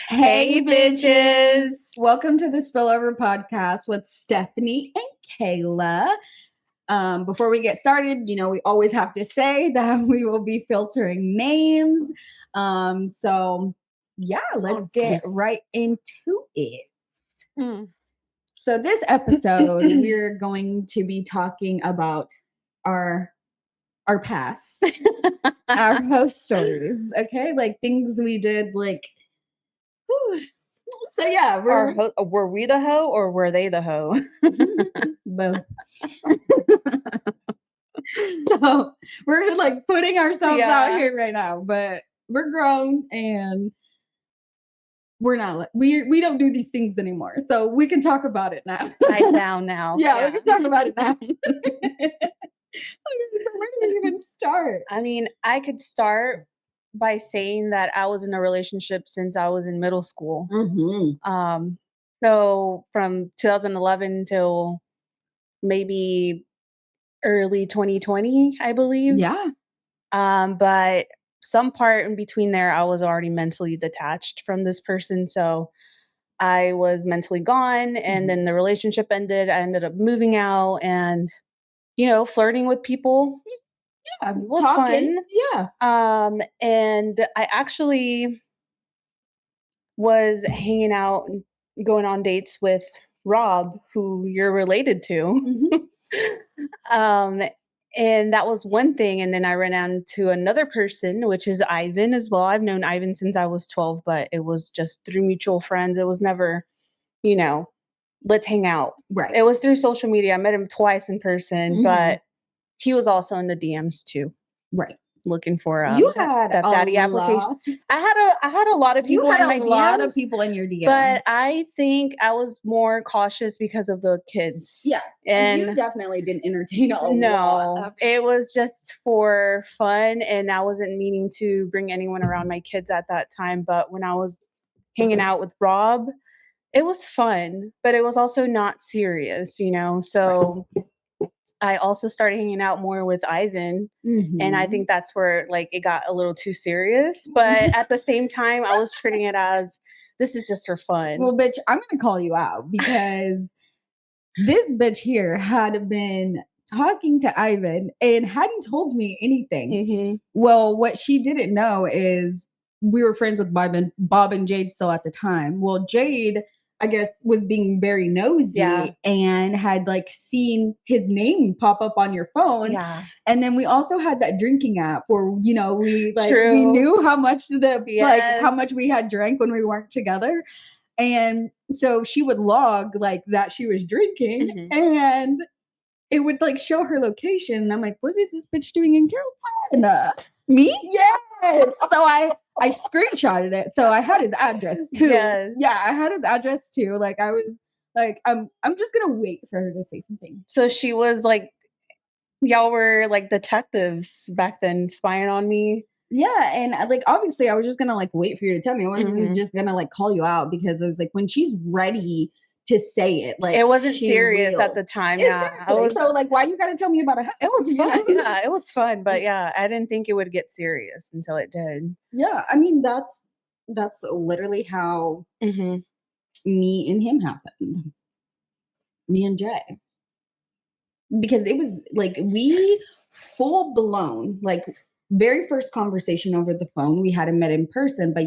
Hey, bitches. Welcome to the Spillover Podcast with Stephanie and Kalah. Before we get started, we always have to say that we will be filtering names. Let's get right into it. So this episode, we're going to be talking about our past, our host stories, okay? Like things we did, like, whew. So yeah, were we the hoe or were they the hoe? Both. So we're like putting ourselves out here right now, but we're grown and we're not. We don't do these things anymore, so we can talk about it now. Right down now. Yeah, we can talk about it now. Where do we even start? I mean, I could start by saying that I was in a relationship since I was in middle school. So from 2011 till maybe early 2020, I believe. Yeah. But some part in between there, I was already mentally detached from this person. So I was mentally gone, and then the relationship ended. I ended up moving out and, flirting with people. Yeah, it was fun. Yeah. And I actually was hanging out and going on dates with Rob, who you're related to. And that was one thing. And then I ran into another person, which is Ivan as well. I've known Ivan since I was 12, but it was just through mutual friends. It was never, let's hang out. Right. It was through social media. I met him twice in person, but he was also in the DMs too. Right. Looking for you had stepdaddy application. I had a lot of people in my DMs. You had a lot of people in your DMs. But I think I was more cautious because of the kids. Yeah. And you definitely didn't entertain a lot. No, it was just for fun, and I wasn't meaning to bring anyone around my kids at that time. But when I was hanging out with Rob, it was fun, but it was also not serious, So I also started hanging out more with Ivan, and I think that's where it got a little too serious. But at the same time, I was treating it as, this is just for fun. Well, bitch, I'm going to call you out because this bitch here had been talking to Ivan and hadn't told me anything. Well, what she didn't know is we were friends with Bob and Jade still at the time. Well, Jade, I guess, was being very nosy and had seen his name pop up on your phone. Yeah. And then we also had that drinking app where, we knew how much how much we had drank when we weren't together. And so she would log that she was drinking and it would show her location. And I'm like, what is this bitch doing in Carrollton? Me? Yes. So I screenshotted it. So I had his address too. Yes. Yeah, I had his address too. I was I'm just gonna wait for her to say something. So she was y'all were detectives back then, spying on me. Yeah, and obviously I was just gonna wait for you to tell me. I wasn't just gonna call you out because it was when she's ready to say it, it wasn't serious at the time. Exactly. Yeah, so why you gotta tell me about it? It was fun. Yeah, it was fun, but I didn't think it would get serious until it did. Yeah, I mean that's literally how me and him happened. Me and Jay, because it was we full blown very first conversation over the phone. We hadn't met in person, but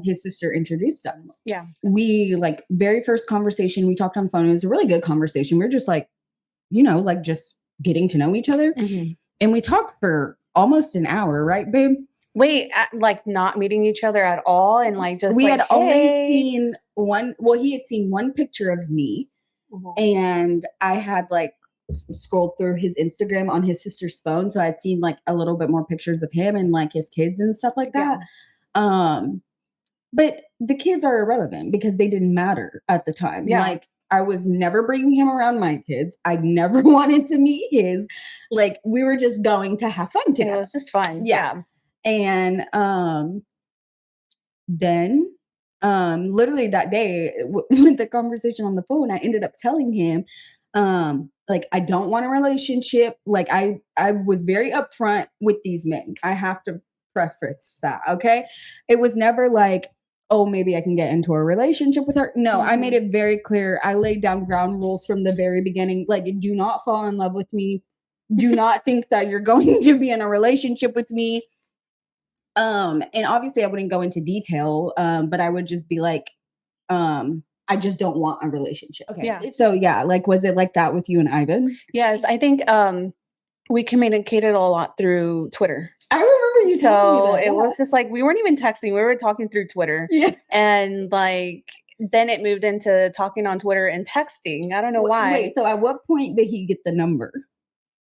his sister introduced us. Yeah. We very first conversation, we talked on the phone. It was a really good conversation. We were just just getting to know each other. And we talked for almost an hour, right, babe? Wait, not meeting each other at all, and just we had only seen one. Well, he had seen one picture of me, and I had scrolled through his Instagram on his sister's phone, so I'd seen a little bit more pictures of him and his kids and stuff like that. But the kids are irrelevant because they didn't matter at the time. Yeah. I was never bringing him around my kids. I never wanted to meet his. We were just going to have fun together. It was just fun. Yeah. And then literally that day with the conversation on the phone, I ended up telling him I don't want a relationship. I was very upfront with these men. I have to preface that. Okay. It was never oh, maybe I can get into a relationship with her. No, I made it very clear. I laid down ground rules from the very beginning. Like, do not fall in love with me. Do not think that you're going to be in a relationship with me. And obviously I wouldn't go into detail, but I would just be like, I just don't want a relationship. Okay. Yeah. So yeah, like, was it like that with you and Ivan? Yes, I think we communicated a lot through Twitter. I remember you telling me that. It was just like, we weren't even texting. We were talking through Twitter. Yeah. And like, then it moved into talking on Twitter and texting. I don't know why. Wait, so at what point did he get the number?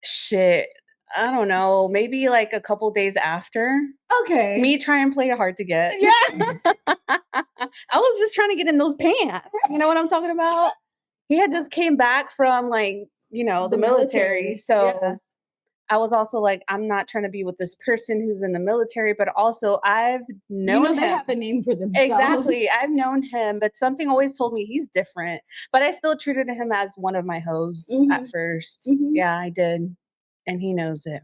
Shit. I don't know. Maybe like a couple days after. Okay. Me trying to play hard to get. Yeah. I was just trying to get in those pants. You know what I'm talking about? He had just came back from like, you know, the military. So yeah. I was also like, I'm not trying to be with this person who's in the military, but also I've known him. They have a name for themselves. Exactly. I've known him, but something always told me he's different. But I still treated him as one of my hoes at first. Yeah, I did. And he knows it.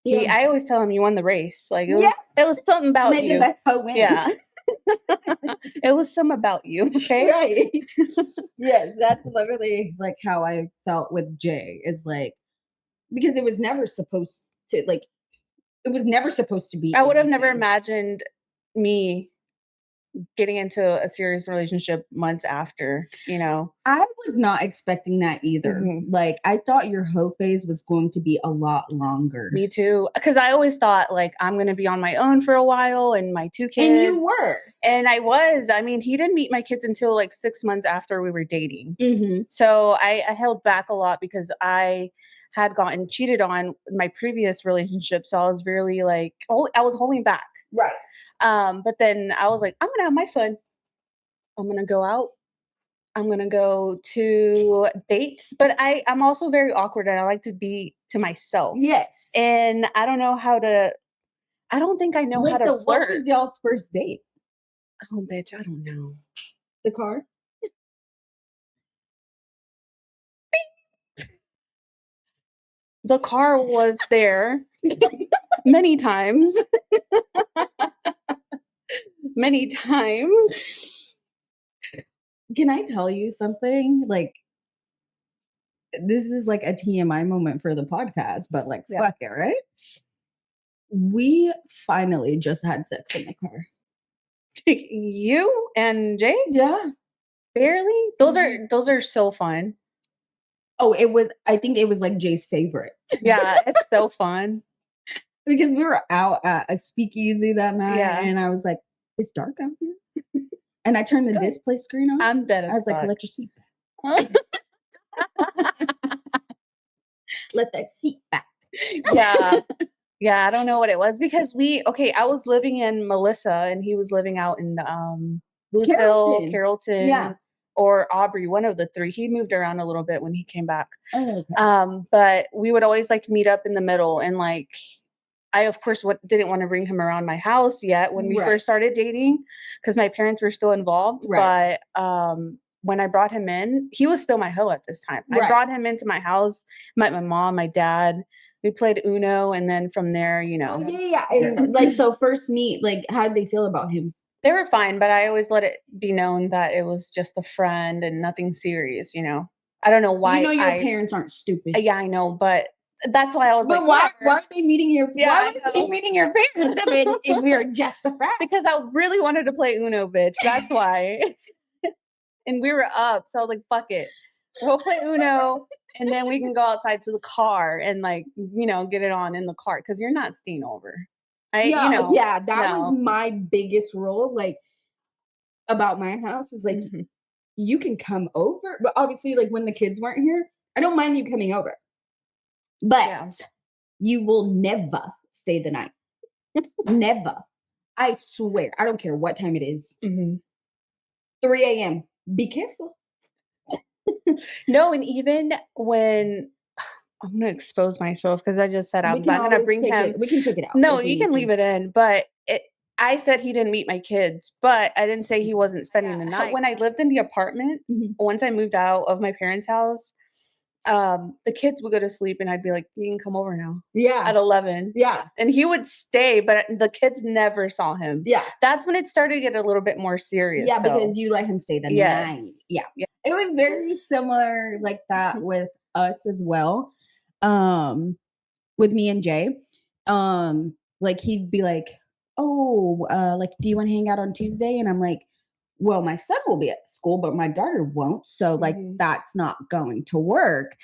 Yeah. I always tell him, you won the race. Like, it was something about Make you. the best hoe win. Yeah. It was some about you. Okay. Right. Yes, that's literally like how I felt with Jay. Is like, because it was never supposed to, like, it was never supposed to be. I would have never imagined me getting into a serious relationship months after, you know. I was not expecting that either. Like, I thought your hoe phase was going to be a lot longer. Me too. Because I always thought, like, I'm going to be on my own for a while and my 2 kids. And you were. And I was. I mean, he didn't meet my kids until like 6 months after we were dating. So I held back a lot because I had gotten cheated on in my previous relationship. So I was really like, I was holding back. Right. But then I was like, I'm going to have my fun. I'm going to go out. I'm going to go to dates. But I'm also very awkward and I like to be to myself. Yes. And I don't know how to, I don't think I know how to flirt. What was y'all's first date? Oh, bitch, I don't know. The car? The car was there many times. Many times. Can I tell you something? Like, this is like a TMI moment for the podcast, but like, fuck it, right? We finally just had sex in the car. You and Jay? Yeah. Barely? Those are so fun. Oh, I think it was like Jay's favorite. Yeah, it's so fun. Because we were out at a speakeasy that night and I was like, it's dark out here. And I turned the display screen on. I'm dead as I was like, let your seat back. Let that seat back. Yeah. Yeah, I don't know what it was because I was living in Melissa and he was living out in Bluefield, Carrollton, or Aubrey, one of the 3. He moved around a little bit when he came back. Oh, okay. But we would always like meet up in the middle and like I, of course, didn't want to bring him around my house yet when we first started dating because my parents were still involved. Right. But when I brought him in, he was still my hoe at this time. I brought him into my house, met my mom, my dad. We played Uno, and then from there, you know. Yeah. And like, so first meet, like, how did they feel about him? They were fine, but I always let it be known that it was just a friend and nothing serious, you know. I don't know why. You know your parents aren't stupid. Yeah, I know, but that's why I was but like, why are they meeting your why are they meeting your parents if we are just a friend? Because I really wanted to play Uno, bitch. That's why. And we were up, so I was like, fuck it. We'll play Uno and then we can go outside to the car and like, you know, get it on in the car because you're not staying over. That was my biggest rule, like, about my house is like, you can come over, but obviously, like, when the kids weren't here, I don't mind you coming over. But you will never stay the night. Never. I swear. I don't care what time it is. 3 a.m. Be careful. No, and even when I'm going to expose myself because I just said I'm not going to bring him. We can take it out. No, you can leave it in. But I said he didn't meet my kids, but I didn't say he wasn't spending the night. When I lived in the apartment, once I moved out of my parents' house, the kids would go to sleep and I'd be like, you can come over now Yeah. at 11. Yeah. And he would stay, but the kids never saw him. Yeah. That's when it started to get a little bit more serious. Yeah, though. because you let him stay the Yes. night. Yeah. Yeah. It was very similar like that with us as well. With me and Jay. Like he'd be like, oh, like, do you want to hang out on Tuesday? And I'm like, well, my son will be at school, but my daughter won't. So like, that's not going to work.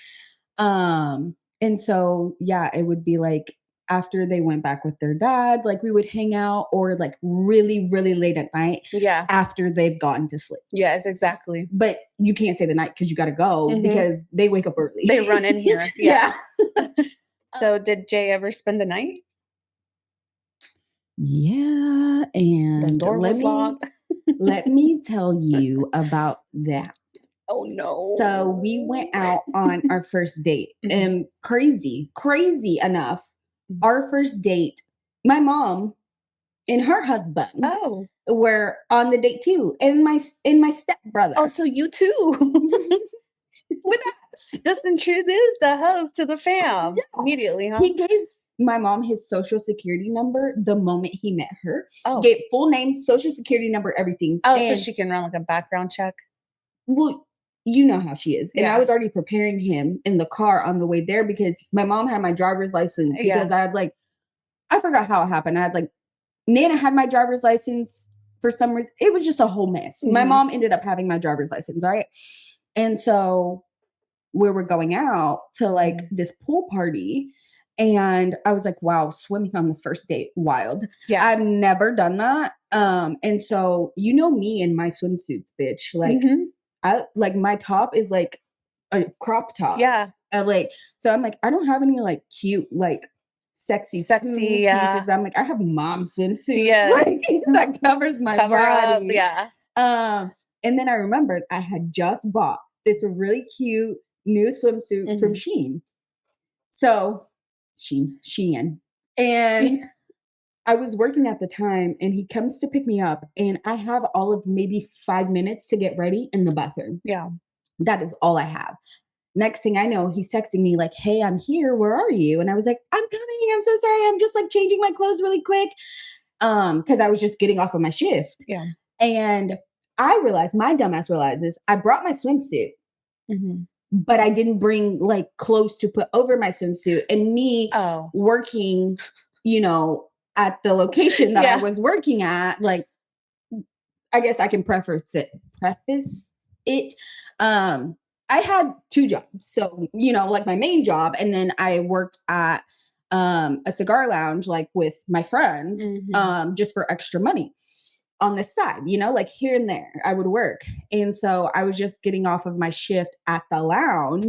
And so, yeah, it would be like after they went back with their dad, like we would hang out or like really, really late at night. Yeah. After they've gotten to sleep. Yes, exactly. But you can't say the night because you got to go because they wake up early. They run in here. Yeah. So did Jay ever spend the night? Yeah. And The door was locked. let me tell you about that. Oh no. So we went out on our first date and crazy enough, our first date, my mom and her husband were on the date too. And my stepbrother. Oh, so you too. With us. Just introduce the host to the fam immediately, huh? He gave my mom his social security number the moment he met her. Oh. Gave full name, social security number, everything. Oh, so she can run like a background check? Well, you know how she is. And Yeah. I was already preparing him in the car on the way there because my mom had my driver's license because I had like, I forgot how it happened. I had like, Nana had my driver's license for some reason. It was just a whole mess. My mom ended up having my driver's license, right? And so we were going out to like this pool party. And I was like, wow, swimming on the first date, wild. Yeah. I've never done that. And so, you know me in my swimsuits, bitch. Like, I like my top is like a crop top. Yeah. So I'm like, I don't have any like cute, like sexy pieces. I'm like, I have mom swimsuit like, that covers my body. And then I remembered I had just bought this really cute new swimsuit from Shein. So Shein. And I was working at the time and he comes to pick me up and I have all of maybe 5 minutes to get ready in the bathroom. Yeah. That is all I have. Next thing I know, he's texting me like, hey, I'm here. Where are you? And I was like, I'm coming. I'm so sorry. I'm just like changing my clothes really quick. Cause I was just getting off of my shift. Yeah. And I realized, my dumbass realizes I brought my swimsuit. But I didn't bring like clothes to put over my swimsuit, and me working, you know, at the location that I was working at, like, I guess I can preface it. I had 2 jobs. So, you know, like my main job. And then I worked at a cigar lounge, like with my friends, just for extra money on the side, you know, like here and there I would work. And so I was just getting off of my shift at the lounge.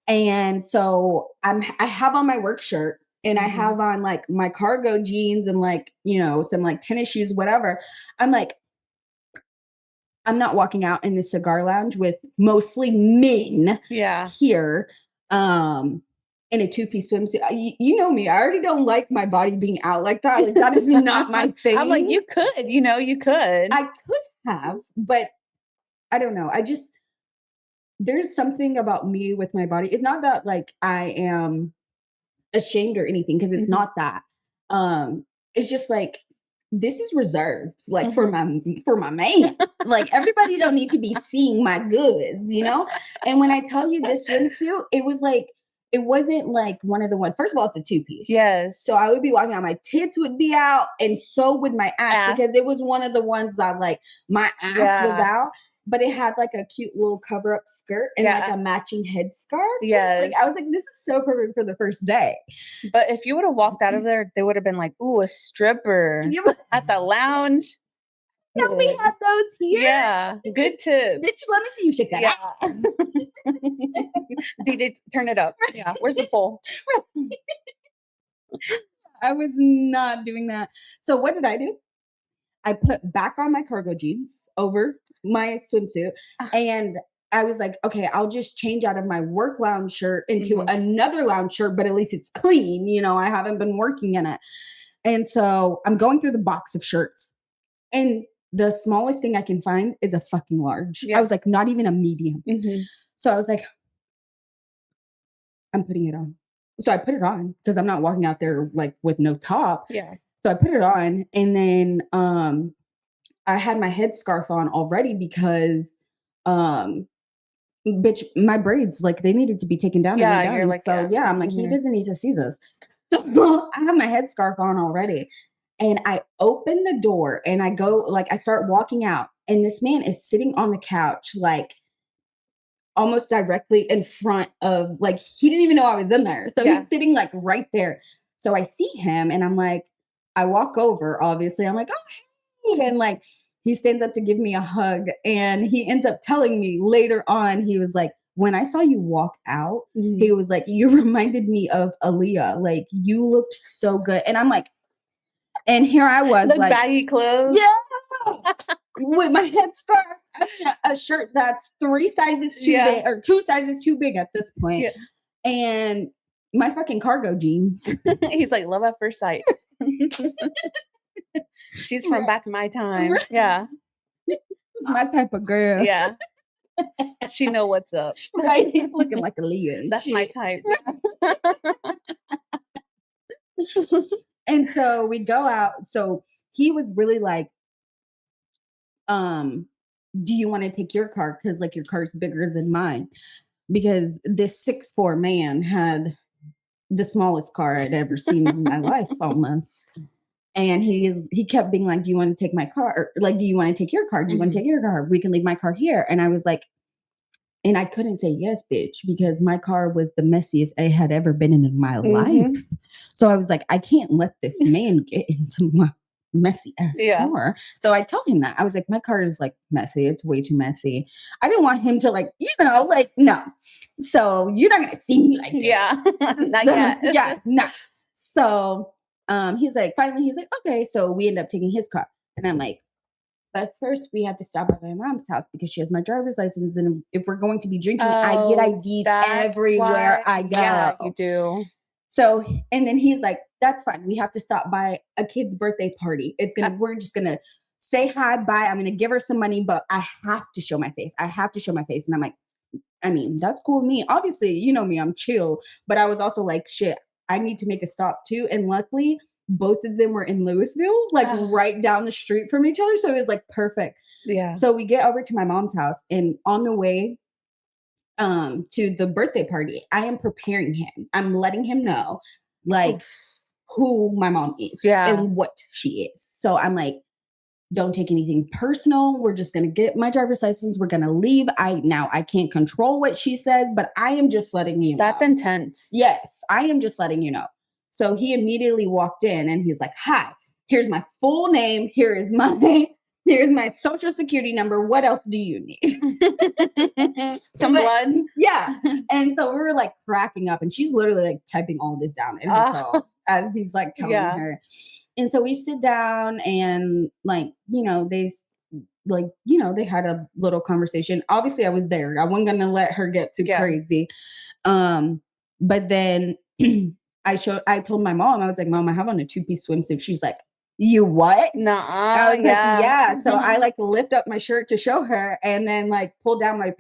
And so I have on my work shirt and I have on like my cargo jeans and like, you know, some like tennis shoes, whatever. I'm like, I'm not walking out in the cigar lounge with mostly men here. In a 2-piece swimsuit. You know me. I already don't like my body being out like that. Like, that is not my thing. I'm like, you could, you know, you could. I could have, but I don't know. There's something about me with my body. It's not that like I am ashamed or anything, because it's not that. It's just like, this is reserved like for my man. Like, everybody don't need to be seeing my goods, you know? And when I tell you this swimsuit, it was like, it wasn't like one of the ones. First of all, it's a 2-piece. Yes. So I would be walking out, my tits would be out, and so would my ass. Because it was one of the ones that like my ass was out, but it had like a cute little cover up skirt and like a matching headscarf. Yes. Like, I was like, this is so perfect for the first day. But if you would have walked out of there, they would have been like, ooh, a stripper at the lounge. Yeah, we had those here. Yeah, good tips. Bitch, let me see you shake that out. DJ, turn it up. Yeah, where's the pole? I was not doing that. So what did I do? I put back on my cargo jeans over my swimsuit, and I was like, okay, I'll just change out of my work lounge shirt into another lounge shirt, but at least it's clean. You know, I haven't been working in it. And so I'm going through the box of shirts, and the smallest thing I can find is a fucking large. I was like, not even a medium. So I was like, I'm putting it on. So I put it on because I'm not walking out there like with no top. Yeah. So I put it on, and then I had my headscarf on already because bitch, my braids, like, they needed to be taken down. Yeah, and you're done. like, so yeah. yeah, I'm like, he Mhm. doesn't need to see this. So I have my headscarf on already, and I open the door and I go, like, I start walking out, and this man is sitting on the couch, like, almost directly in front of, like, he didn't even know I was in there. So Yeah. he's sitting like right there. So I see him and I'm like, I walk over, obviously. I'm like, oh, hey. And like, he stands up to give me a hug. And he ends up telling me later on, he was like, when I saw you walk out, he was like, you reminded me of Aaliyah. Like, you looked so good. And I'm like, and here I was, The like, baggy clothes. yeah, with my headscarf, a shirt that's 3 sizes too big, or 2 sizes too big at this point, Yeah. and my fucking cargo jeans. He's like, love at first sight. She's from Right. back in my time. Right. Yeah. This is my type of girl. Yeah. She know what's up. Right? Looking like a Leo. That's my type. And so we go out. So he was really like, do you want to take your car? Because like your car's bigger than mine. Because this 6'4" man had the smallest car I'd ever seen in my life almost. And he kept being like, do you want to take my car? Or, like, do you want to take your car? Do you want to take your car? We can leave my car here. And I was like, and I couldn't say yes, bitch, because my car was the messiest I had ever been in my life. So I was like, I can't let this man get into my messy ass car. So I told him that. I was like, my car is like messy. It's way too messy. I didn't want him to like, like, no. So you're not gonna see me like that. Yeah. Not yet. Yeah, no. So he's like, finally, he's like, okay. So we end up taking his car. And I'm like, but first we have to stop at my mom's house because she has my driver's license. And if we're going to be drinking, I get IDs everywhere I go. Yeah, you do. So, and then he's like, that's fine. We have to stop by a kid's birthday party. We're just going to say hi, bye. I'm going to give her some money, but I have to show my face. I have to show my face. And I'm like, I mean, that's cool with me. Obviously, you know me, I'm chill. But I was also like, shit, I need to make a stop too. And luckily, both of them were in Louisville, like right down the street from each other. So it was like perfect. Yeah. So we get over to my mom's house, and on the way to the birthday party, I am preparing him. I'm letting him know like who my mom is and what she is. So I'm like, don't take anything personal. We're just going to get my driver's license. We're going to leave. I can't control what she says, but I am just letting you know. That's intense. Yes, I am just letting you know. So he immediately walked in and he's like, hi, here's my full name. Here's my social security number. What else do you need? Some blood. Yeah. And so we were like cracking up, and she's literally like typing all this down in her phone as he's like telling her. And so we sit down and like, they had a little conversation. Obviously I was there. I wasn't going to let her get too crazy. But then I told my mom, I was like, Mom, I have on a 2-piece swimsuit. She's like, you what? Nuh-uh. I was like, yeah. So I like lift up my shirt to show her, and then like pull down my